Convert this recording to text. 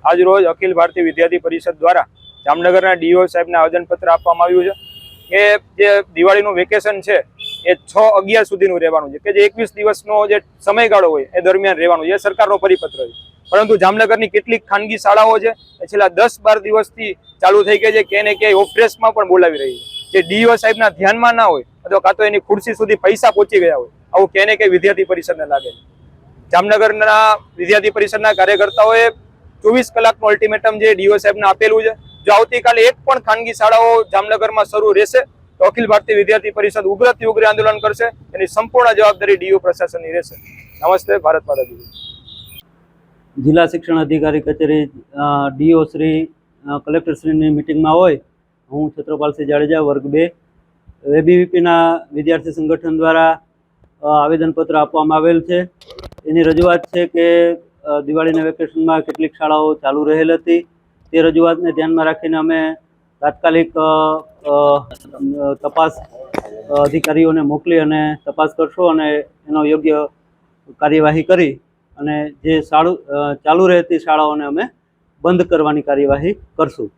આજરોજ અખિલ ભારતીય વિદ્યાર્થી પરિષદ દ્વારા જામનગરના ડીઓ સાહેબને આવેદનપત્ર આપવામાં આવ્યું છે કે જે દિવાળીનું વેકેશન છે એ 6-11 સુધીનું રહેવાનું છે, કે જે 21 દિવસનો જે સમયગાળો હોય એ દરમિયાન રહેવાનું છે, એ સરકારનો પરિપત્ર છે. પરંતુ જામનગરની કેટલીક ખાનગી શાળાઓ છે એ છેલ્લા 10-12 દિવસથી ચાલુ થઈ ગઈ છે, કે એને ક્યાંય ઓફ ડ્રેસમાં પણ બોલાવી રહી છે, જે ડીઓ સાહેબના ધ્યાનમાં ના હોય અથવા કાં તો એની ખુરશી સુધી પૈસા પહોંચી ગયા હોય, આવું ક્યાંય ને ક્યાંય વિદ્યાર્થી પરિષદને લાગે છે. જામનગરના વિદ્યાર્થી પરિષદના કાર્યકર્તાઓએ 24 કલાકનું અલ્ટિમેટમ જે ડીઓ સાહેબને આપેલું છે. જો આવતીકાલે એક પણ ખાનગી શાળાઓ જામનગરમાં શરૂ રહેશે તો અખિલ ભારતીય વિદ્યાર્થી પરિષદ ઉગ્રથી ઉગ્ર આંદોલન કરશે. એની સંપૂર્ણ જવાબદારી ડીઓ પ્રશાસનની રહેશે. નમસ્તે. ભારત માતા કી જય. જિલ્લા શિક્ષણ અધિકારી કચેરી ડીઓ શ્રી કલેક્ટર શ્રીની મિટિંગમાં હોય, હું છત્રપાલસિંહ જાડેજા, વર્ગ 2, એબીવીપીના વિદ્યાર્થી સંગઠન દ્વારા આવેદનપત્ર આપવામાં આવેલ છે. એની રજૂઆત છે કે દિવાળીના વેકેશનમાં કેટલીક શાળાઓ ચાલુ રહેલ હતી. તે રજૂઆતને ધ્યાનમાં રાખીને અમે તાત્કાલિક તપાસ અધિકારીઓને મોકલી અને તપાસ કરશો અને એનો યોગ્ય કાર્યવાહી કરી અને જે ચાલુ રહેતી શાળાઓને અમે બંધ કરવાની કાર્યવાહી કરશું.